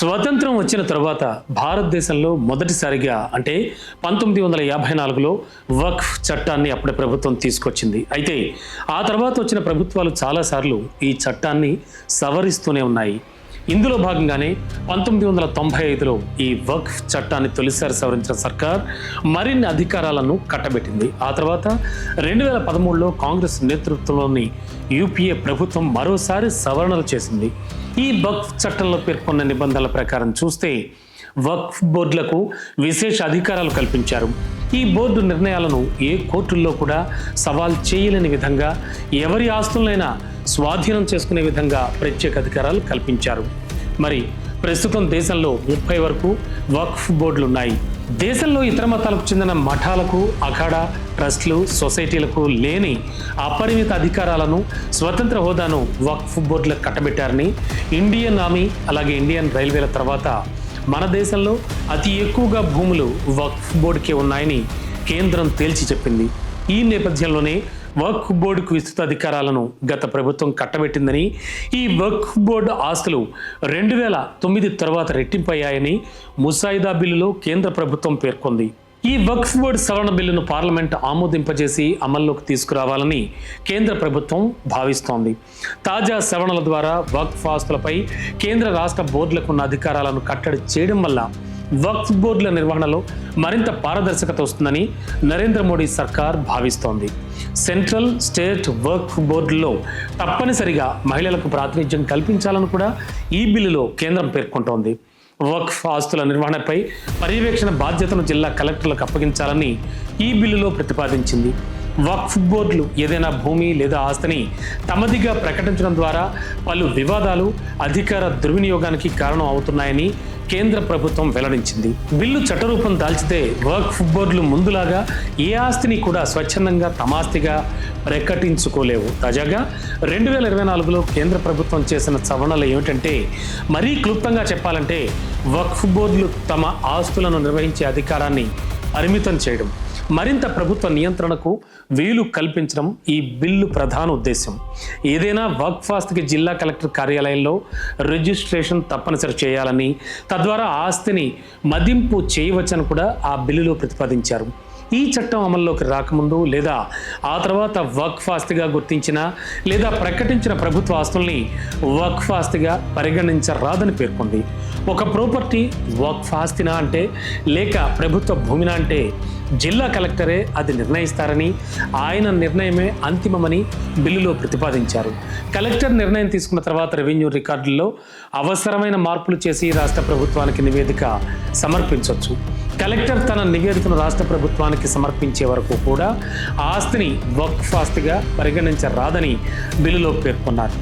స్వతంత్రం వచ్చిన తర్వాత భారతదేశంలో మొదటిసారిగా అంటే 1954లో వక్ఫ్ చట్టాన్ని అప్పటి ప్రభుత్వం తీసుకొచ్చింది. అయితే ఆ తర్వాత వచ్చిన ప్రభుత్వాలు చాలాసార్లు ఈ చట్టాన్ని సవరిస్తూనే ఉన్నాయి. ఇందులో భాగంగానే 1995లో ఈ వక్ఫ్ చట్టాన్ని తొలిసారి సవరించిన సర్కార్ మరిన్ని అధికారాలను కట్టబెట్టింది. ఆ తర్వాత 2013లో కాంగ్రెస్ నేతృత్వంలోని యూపీఏ ప్రభుత్వం మరోసారి సవరణలు చేసింది. ఈ వక్ఫ్ చట్టంలో పేర్కొన్న నిబంధనల ప్రకారం చూస్తే వక్ఫ్ బోర్డులకు విశేష అధికారాలు కల్పించారు. ఈ బోర్డు నిర్ణయాలను ఏ కోర్టుల్లో కూడా సవాల్ చేయలేని విధంగా, ఎవరి ఆస్తులైనా స్వాధీనం చేసుకునే విధంగా ప్రత్యేక అధికారాలు కల్పించారు. మరి ప్రస్తుతం దేశంలో 30 వరకు వక్ఫ్ బోర్డులు ఉన్నాయి. దేశంలో ఇతర మతాలకు చెందిన మఠాలకు, అఖాడా, ట్రస్టులు, సొసైటీలకు లేని అపరిమిత అధికారాలను, స్వతంత్ర హోదాను వక్ఫ్ బోర్డులకు కట్టబెట్టారని ఇండియన్ ఆర్మీ అలాగే ఇండియన్ రైల్వేల తర్వాత మన దేశంలో అతి ఎక్కువగా భూములు వక్ఫ్ బోర్డుకే ఉన్నాయని కేంద్రం తేల్చి చెప్పింది. ఈ నేపథ్యంలోనే వక్ఫ్ బోర్డుకు విస్తృత అధికారాలను గత ప్రభుత్వం కట్టబెట్టిందని, ఈ వక్ఫ్ బోర్డు ఆస్తులు 2009 తర్వాత రెట్టింపయ్యాయని ముసాయిదా బిల్లులో కేంద్ర ప్రభుత్వం పేర్కొంది. ఈ వక్ఫ్ బోర్డు సవరణ బిల్లును పార్లమెంట్ ఆమోదింపజేసి అమల్లోకి తీసుకురావాలని కేంద్ర ప్రభుత్వం భావిస్తోంది. తాజా సవరణల ద్వారా వక్ఫ్ ఆస్తులపై కేంద్ర రాష్ట్ర బోర్డులకు ఉన్న అధికారాలను కట్టడి చేయడం వల్ల వక్ఫ్ బోర్డుల నిర్వహణలో మరింత పారదర్శకత వస్తుందని నరేంద్ర మోడీ సర్కార్ భావిస్తోంది. సెంట్రల్, స్టేట్ వక్ఫ్ బోర్డుల్లో తప్పనిసరిగా మహిళలకు ప్రాతినిధ్యం కల్పించాలని కూడా ఈ బిల్లులో కేంద్రం పేర్కొంటోంది. వక్ఫ్ ఆస్తుల నిర్వహణపై పర్యవేక్షణ బాధ్యతను జిల్లా కలెక్టర్లకు అప్పగించాలని ఈ బిల్లులో ప్రతిపాదించింది. వక్ఫ్ బోర్డులు ఏదైనా భూమి లేదా ఆస్తిని తమదిగా ప్రకటించడం ద్వారా పలు వివాదాలు, అధికార దుర్వినియోగానికి కారణం అవుతున్నాయని కేంద్ర ప్రభుత్వం వెల్లడించింది. బిల్లు చట్టరూపం దాల్చితే వక్ఫ్ బోర్డులు ముందులాగా ఏ ఆస్తిని కూడా స్వచ్ఛందంగా తమ ఆస్తిగా ప్రకటించుకోలేవు. తాజాగా 2024లో కేంద్ర ప్రభుత్వం చేసిన సవరణలు ఏమిటంటే, మరీ క్లుప్తంగా చెప్పాలంటే వక్ఫ్ బోర్డులు తమ ఆస్తులను నిర్వహించే అధికారాన్ని పరిమితం చేయడం, మరింత ప్రభుత్వ నియంత్రణకు వీలు కల్పించడం ఈ బిల్లు ప్రధాన ఉద్దేశం. ఏదైనా వక్ఫ్ ఆస్తికి జిల్లా కలెక్టర్ కార్యాలయంలో రిజిస్ట్రేషన్ తప్పనిసరి చేయాలని, తద్వారా ఆస్తిని మదింపు చేయవచ్చని కూడా ఆ బిల్లులో ప్రతిపాదించారు. ఈ చట్టం అమల్లోకి రాకముందు లేదా ఆ తర్వాత వక్ఫ్ ఆస్తిగా గుర్తించిన లేదా ప్రకటించిన ప్రభుత్వ ఆస్తుల్ని వక్ఫ్ ఆస్తిగా పరిగణించరాదని పేర్కొంది. ఒక ప్రాపర్టీ వక్ఫ్ ఆస్తినా అంటే లేక ప్రభుత్వ భూమినా అంటే జిల్లా కలెక్టరే అది నిర్ణయిస్తారని, ఆయన నిర్ణయమే అంతిమమని బిల్లులో ప్రతిపాదించారు. కలెక్టర్ నిర్ణయం తీసుకున్న తర్వాత రెవెన్యూ రికార్డుల్లో అవసరమైన మార్పులు చేసి రాష్ట్ర ప్రభుత్వానికి నివేదిక సమర్పించవచ్చు. కలెక్టర్ తన నివేదికను రాష్ట్ర ప్రభుత్వానికి సమర్పించే వరకు కూడా ఆస్తిని వక్ఫ్ ఆస్తిగా పరిగణించరాదని బిల్లులో పేర్కొన్నారు.